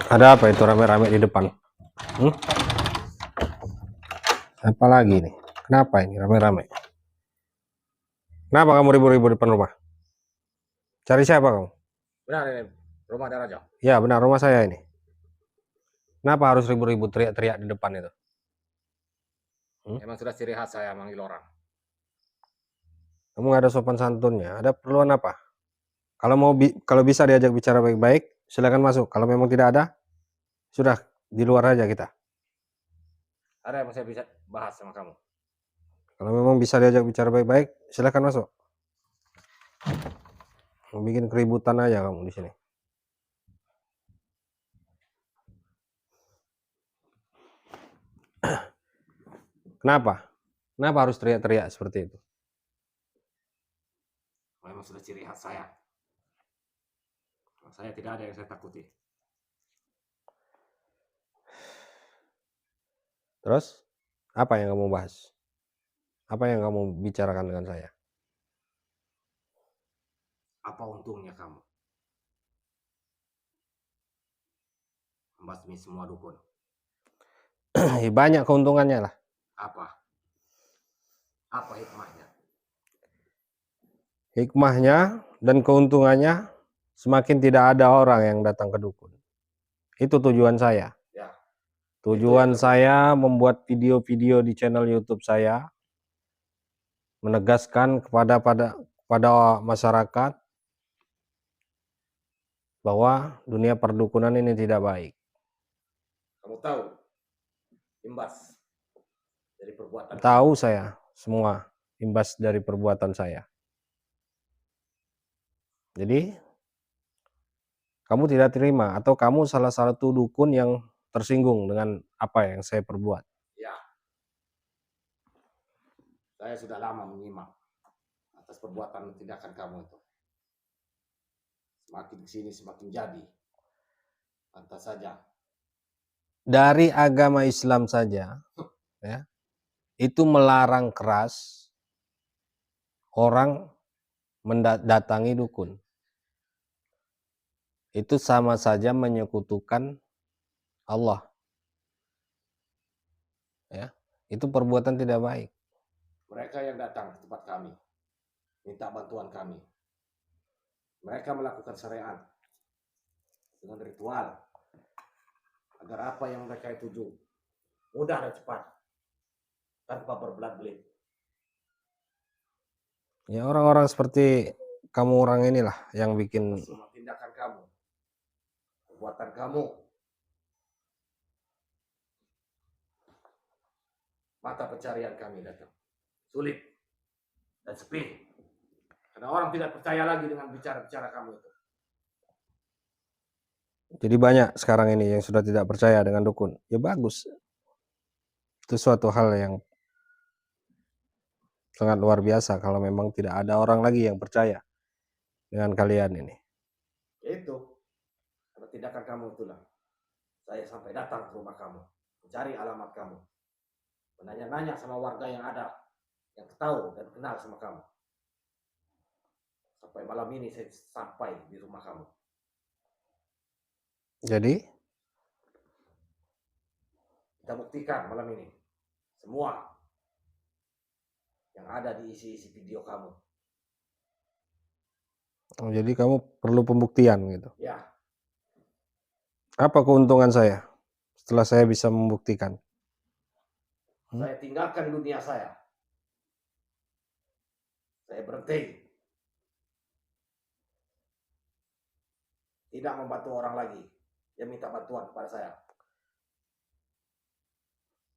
Ada apa itu rame-rame di depan? Hmm? Apa lagi nih? Kenapa ini rame-rame? Kenapa kamu ribut-ribut depan rumah? Cari siapa kamu? Benar ini rumah Daraja. Ya benar, rumah saya ini. Kenapa harus ribut-ribut teriak-teriak di depan itu? Emang sudah ciri khas saya manggil orang. Kamu nggak ada sopan santunnya. Ada perluan apa? Kalau bisa diajak bicara baik-baik, silakan masuk. Kalau memang tidak ada, sudah di luar aja kita. Ada yang saya bisa bahas sama kamu. Kalau memang bisa diajak bicara baik-baik, silakan masuk. Mau bikin keributan aja kamu di sini. Kenapa? Kenapa harus teriak-teriak seperti itu? Memang sudah ciri khas saya. Saya tidak ada yang saya takuti. Terus, apa yang kamu bahas? Apa yang kamu bicarakan dengan saya? Apa untungnya kamu membasmi semua dukun? Banyak keuntungannya lah. Apa? Apa hikmahnya? Hikmahnya dan keuntungannya, semakin tidak ada orang yang datang ke dukun. Itu tujuan saya. Ya. Tujuan saya membuat video-video di channel YouTube saya, menegaskan kepada masyarakat bahwa dunia perdukunan ini tidak baik. Kamu tahu imbas dari perbuatan? Tahu saya semua imbas dari perbuatan saya. Jadi kamu tidak terima atau kamu salah satu dukun yang tersinggung dengan apa yang saya perbuat. Ya. Saya sudah lama menyimak atas perbuatan tindakan kamu itu. Semakin kesini semakin jadi. Pantas saja. Dari agama Islam saja, ya, itu melarang keras orang mendatangi dukun. Itu sama saja menyekutukan Allah. Ya, itu perbuatan tidak baik. Mereka yang datang ke tempat kami, minta bantuan kami. Mereka melakukan syariat dengan ritual agar apa yang mereka tuju mudah dan cepat tanpa berbelat-belit. Ya, orang-orang seperti kamu orang inilah yang bikin semua tindakan kamu, perbuatan kamu, mata pencarian kami datang sulit dan sepi karena orang tidak percaya lagi dengan bicara-bicara kamu itu. Jadi banyak sekarang ini yang sudah tidak percaya dengan dukun. Ya bagus. Itu suatu hal yang sangat luar biasa kalau memang tidak ada orang lagi yang percaya dengan kalian ini. Itu karena tindakan kamu itulah saya sampai datang ke rumah kamu, mencari alamat kamu, menanya-nanya sama warga yang ada, yang tahu dan kenal sama kamu. Sampai malam ini saya sampai di rumah kamu. Jadi kita buktikan malam ini semua yang ada di isi-isi video kamu. Oh, jadi kamu perlu pembuktian gitu. Ya. Apa keuntungan saya setelah saya bisa membuktikan? Saya tinggalkan dunia saya. Saya berhenti. Tidak membantu orang lagi. Dia minta bantuan kepada saya.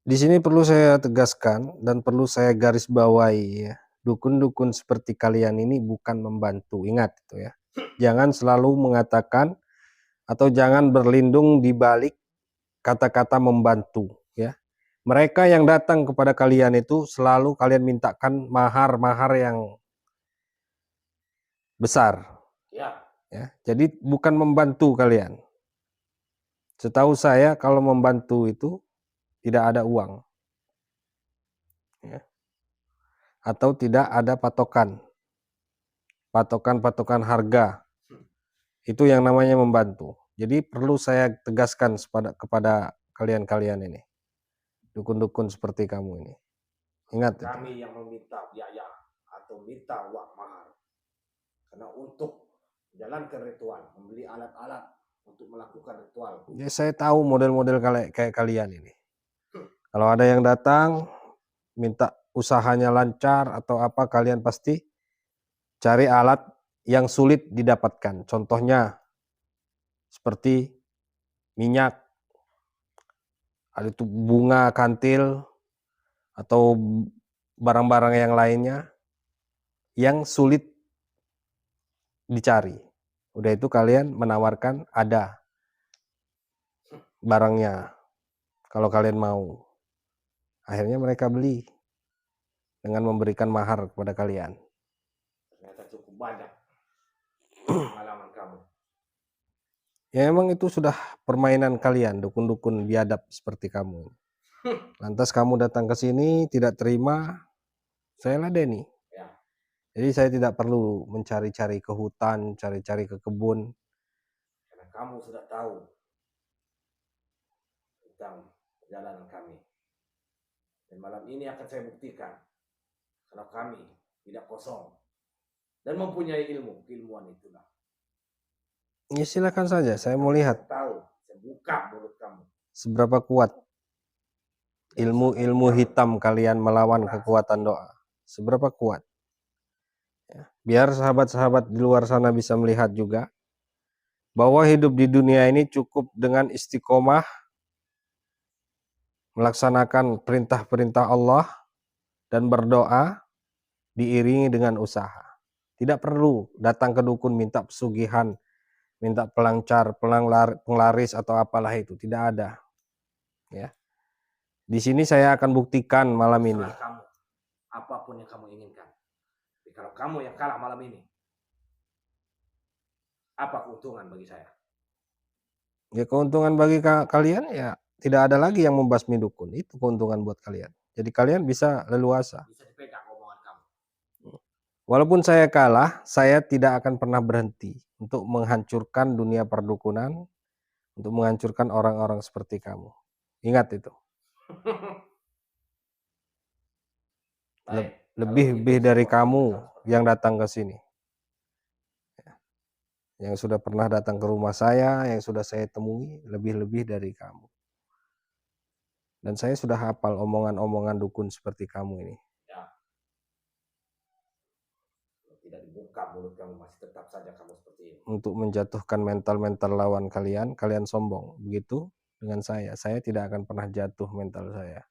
Di sini perlu saya tegaskan dan perlu saya garis bawahi ya. Dukun-dukun seperti kalian ini bukan membantu. Ingat itu ya. Jangan selalu mengatakan atau jangan berlindung di balik kata-kata membantu ya. Mereka yang datang kepada kalian itu selalu kalian mintakan mahar-mahar yang besar. Ya. Ya, jadi bukan membantu kalian. Setahu saya kalau membantu itu tidak ada uang. Ya. Atau tidak ada patokan. Patokan-patokan harga. Itu yang namanya membantu. Jadi perlu saya tegaskan kepada kalian-kalian ini, dukun-dukun seperti kamu ini. Ingat itu. Kami yang meminta biaya atau minta uang mahar. Karena untuk menjalankan ritual, membeli alat-alat untuk melakukan ritual. Ya, saya tahu model-model kayak kalian ini. Kalau ada yang datang minta usahanya lancar atau apa, kalian pasti cari alat yang sulit didapatkan. Contohnya seperti minyak, ada itu bunga kantil atau barang-barang yang lainnya yang sulit dicari. Udah itu kalian menawarkan ada barangnya kalau kalian mau. Akhirnya mereka beli dengan memberikan mahar kepada kalian. Ternyata cukup banyak pengalaman kamu. Ya emang itu sudah permainan kalian, dukun-dukun biadab seperti kamu. Lantas kamu datang ke sini tidak terima, saya ladeni. Ya. Jadi saya tidak perlu mencari-cari ke hutan, cari-cari ke kebun. Karena kamu sudah tahu tentang perjalanan kami. Dan malam ini akan saya buktikan kalau kami tidak kosong dan mempunyai ilmu, keilmuan itulah. Ya silakan saja, saya mau lihat. Tahu, saya buka mulut kamu. Seberapa kuat ilmu hitam kalian melawan kekuatan doa. Seberapa kuat. Ya, biar sahabat-sahabat di luar sana bisa melihat juga bahwa hidup di dunia ini cukup dengan istiqomah, melaksanakan perintah-perintah Allah, dan berdoa diiringi dengan usaha. Tidak perlu datang ke dukun minta pesugihan, minta pelancar, penglaris atau apalah itu. Tidak ada. Ya. Di sini saya akan buktikan malam ini. Kamu, apapun yang kamu inginkan. Tapi kalau kamu yang kalah malam ini, apa keuntungan bagi saya? Ya keuntungan bagi kalian ya tidak ada lagi yang membasmi dukun. Itu keuntungan buat kalian. Jadi kalian bisa leluasa. Bisa dipegang omongan kamu. Walaupun saya kalah, saya tidak akan pernah berhenti untuk menghancurkan dunia perdukunan, untuk menghancurkan orang-orang seperti kamu. Ingat itu. Lebih dari kamu yang datang ke sini. Yang sudah pernah datang ke rumah saya, yang sudah saya temui, lebih-lebih dari kamu. Dan saya sudah hafal omongan-omongan dukun seperti kamu ini. Ya. Tidak dibuka mulut kamu, masih tetap saja kamu seperti ini. Untuk menjatuhkan mental-mental lawan kalian, kalian sombong. Begitu dengan saya tidak akan pernah jatuh mental saya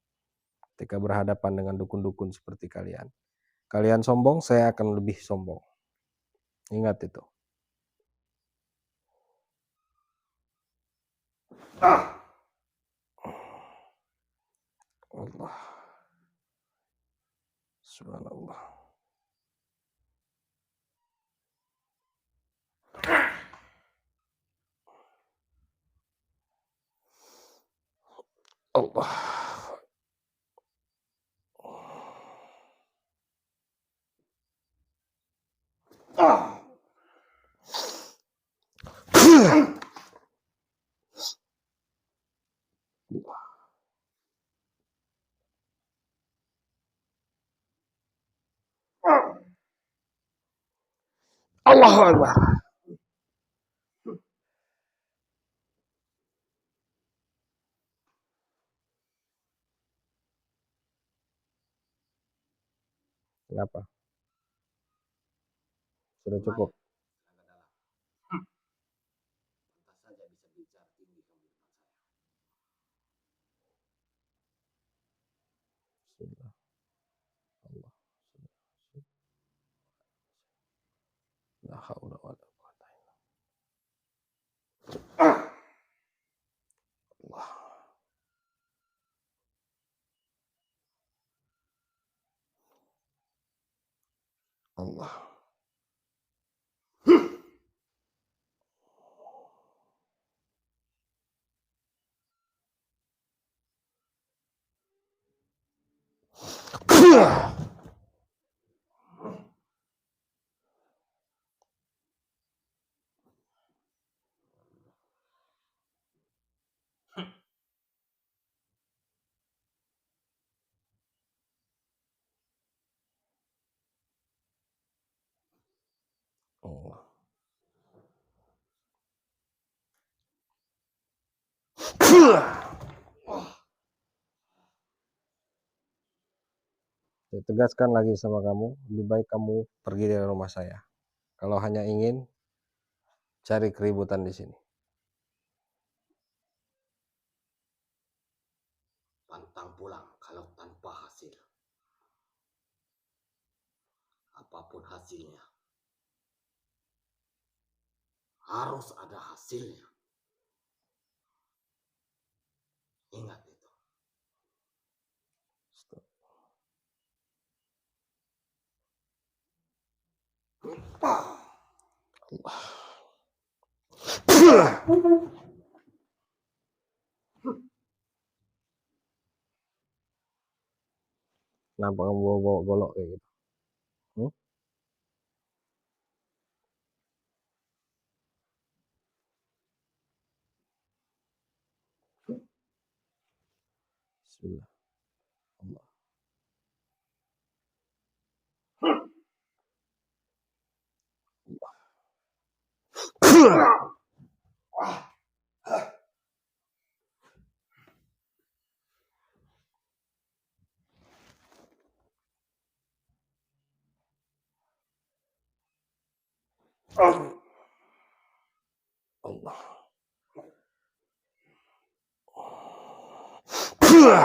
ketika berhadapan dengan dukun-dukun seperti kalian. Kalian sombong, saya akan lebih sombong. Ingat itu. Allah. Subhanallah. Allah. Allahu Akbar. Kenapa? Sudah cukup. Sudah. Allah. La haula wala quwwata illa billah. Allah. Saya tegaskan lagi sama kamu, lebih baik kamu pergi dari rumah saya. Kalau hanya ingin cari keributan di sini. Pantang pulang kalau tanpa hasil. Apapun hasilnya, harus ada hasilnya. Ingat itu. Stop. Allah. Kenapa kamu bawa golok kayak gitu? Bismillah. Allah. Allah. Bismillahirrahmanirrahim.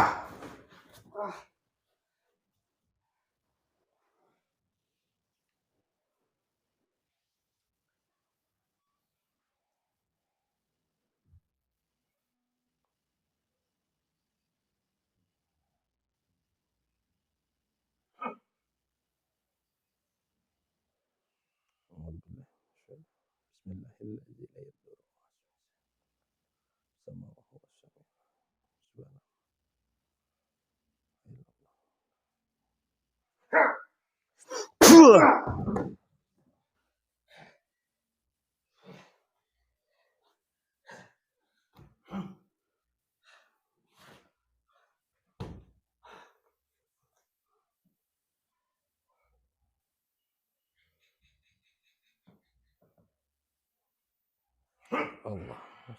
Sama Allah.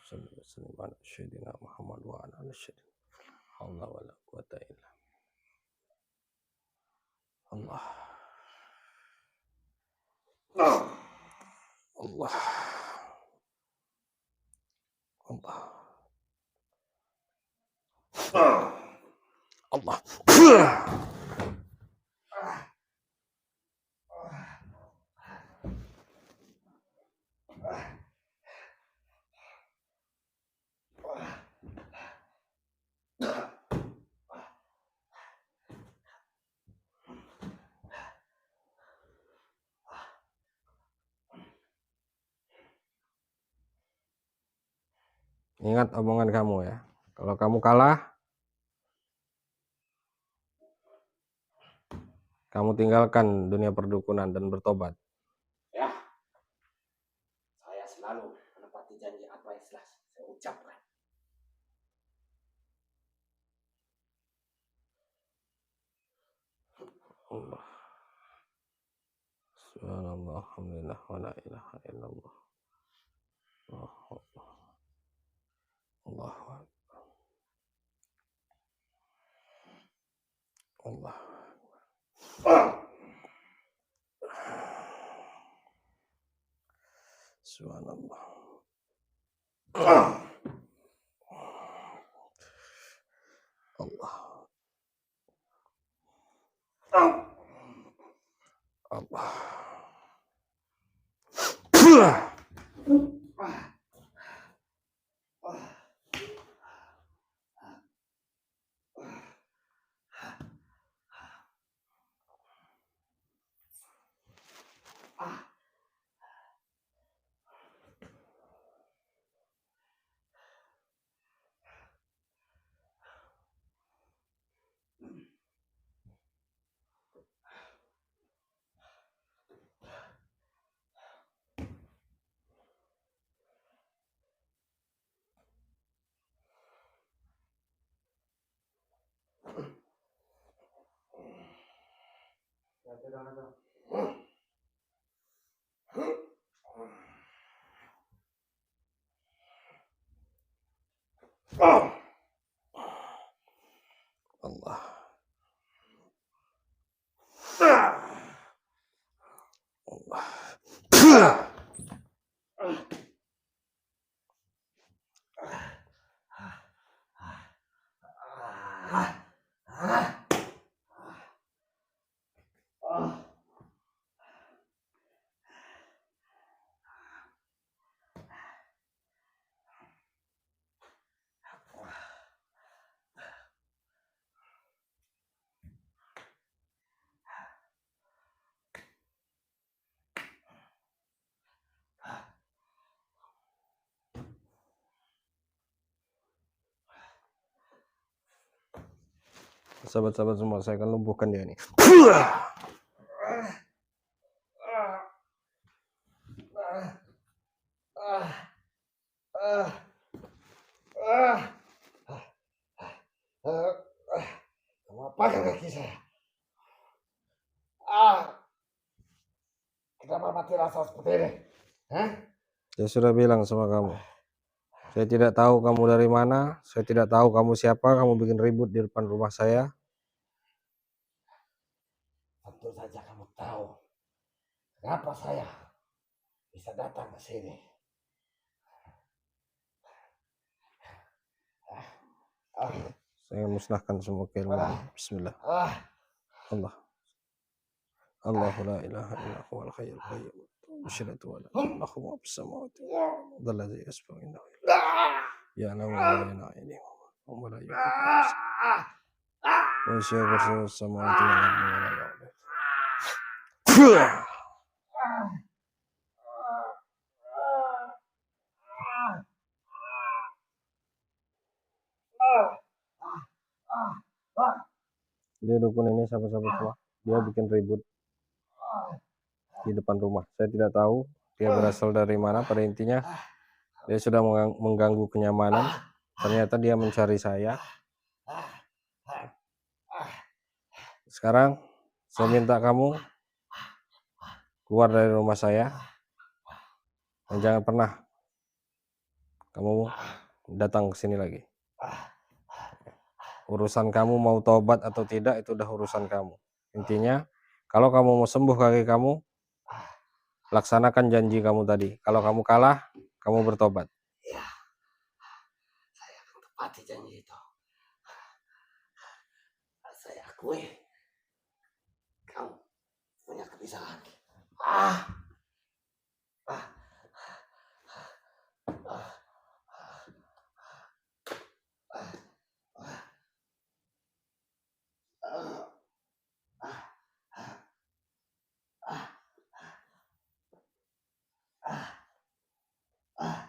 Sallallahu ala sayyidina Muhammad wa ala alihi wasallam. Allah wala quwata illa Allah. Allah. Allah. Allah. Ingat omongan kamu ya. Kalau kamu kalah, kamu tinggalkan dunia perdukunan dan bertobat. Ya, saya selalu menepati janji apa yang telah saya ucapkan. Allah. Subhanallah, alhamdulillah, wa la ilaha illallah. Allahu Akbar. Allahu Akbar. Allah. Subhanallah. Allah. Allah. Sahabat-sahabat semua, saya akan lumpuhkan dia ini. Kamu apakan kaki saya? Kenapa mati rasa seperti ini? Saya sudah bilang sama kamu. Saya tidak tahu kamu dari mana. Saya tidak tahu kamu siapa. Kamu bikin ribut di depan rumah saya. Tentu saja kamu tahu kenapa saya bisa datang ke sini. Saya musnahkan semua keilmuan. Bismillah. Allah. Allahu la ilaha illa huwal hayyul qayyum. Asyhadu an la ilaha illa huwa fis samawati wal ardi yasma'u innahu ya'lamu ma bayna aydihim wa la yuhituna wa shay'un fis samawati wal ardi wa la ya'lamu. Dia dukun ini sahabat-sahabat semua. Dia bikin ribut di depan rumah. Saya tidak tahu dia berasal dari mana. Pada intinya dia sudah mengganggu kenyamanan. Ternyata dia mencari saya. Sekarang saya minta kamu keluar dari rumah saya dan jangan pernah kamu datang ke sini lagi. Urusan kamu mau tobat atau tidak itu udah urusan kamu. Intinya kalau kamu mau sembuh kaki kamu, laksanakan janji kamu tadi. Kalau kamu kalah, kamu bertobat. Ya, saya akan tepati janji itu. Saya akui kamu punya kebisaan.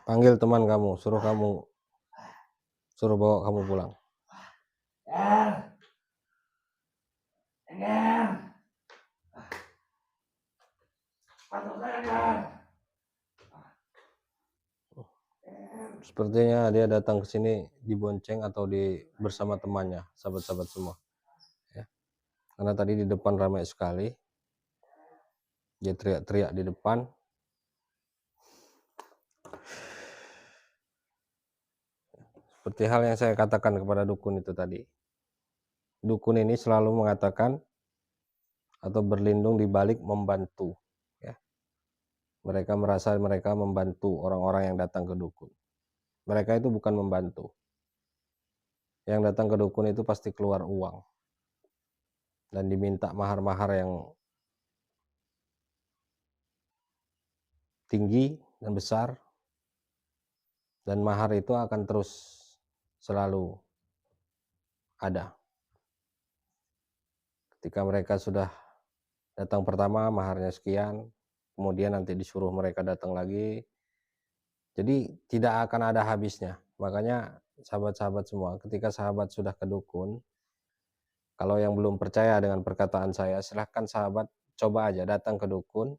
Panggil teman kamu, suruh bawa kamu pulang. Sepertinya dia datang ke sini dibonceng atau bersama temannya, sahabat-sahabat semua. Ya. Karena tadi di depan ramai sekali. Dia teriak-teriak di depan. Seperti hal yang saya katakan kepada dukun itu tadi. Dukun ini selalu mengatakan atau berlindung di balik membantu. Ya. Mereka merasa mereka membantu orang-orang yang datang ke dukun. Mereka itu bukan membantu. Yang datang ke dukun itu pasti keluar uang. Dan diminta mahar-mahar yang tinggi dan besar. Dan mahar itu akan terus selalu ada. Ketika mereka sudah datang pertama, maharnya sekian. Kemudian nanti disuruh mereka datang lagi. Jadi tidak akan ada habisnya. Makanya sahabat-sahabat semua, ketika sahabat sudah ke dukun, kalau yang belum percaya dengan perkataan saya, silahkan sahabat coba aja datang ke dukun.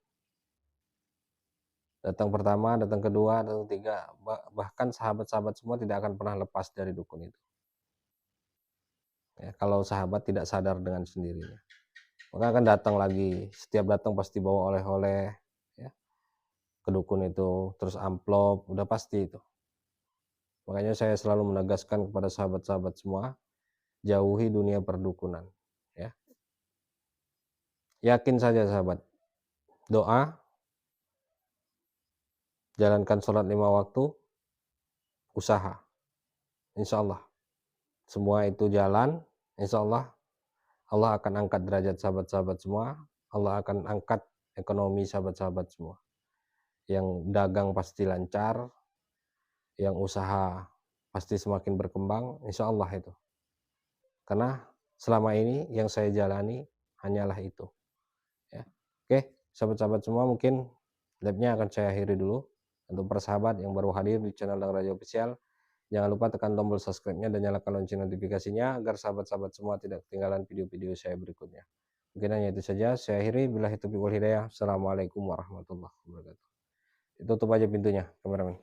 Datang pertama, datang kedua, datang ketiga. Bahkan sahabat-sahabat semua tidak akan pernah lepas dari dukun itu. Ya, kalau sahabat tidak sadar dengan sendirinya. Maka akan datang lagi. Setiap datang pasti bawa oleh-oleh. Ya, ke dukun itu. Terus amplop, udah pasti itu. Makanya saya selalu menegaskan kepada sahabat-sahabat semua, jauhi dunia perdukunan. Ya. Yakin saja sahabat, doa jalankan sholat 5 waktu, usaha. Insya Allah semua itu jalan, insya Allah Allah akan angkat derajat sahabat-sahabat semua, Allah akan angkat ekonomi sahabat-sahabat semua. Yang dagang pasti lancar, yang usaha pasti semakin berkembang, insya Allah itu. Karena selama ini yang saya jalani hanyalah itu. Ya. Oke, sahabat-sahabat semua, mungkin live-nya akan saya akhiri dulu. Untuk para sahabat yang baru hadir di channel Dang Radio Official, jangan lupa tekan tombol subscribe-nya dan nyalakan lonceng notifikasinya agar sahabat-sahabat semua tidak ketinggalan video-video saya berikutnya. Mungkin hanya itu saja, saya akhiri. Billahi taufiq wal hidayah. Assalamualaikum warahmatullahi wabarakatuh. Ditutup aja pintunya, kameramen.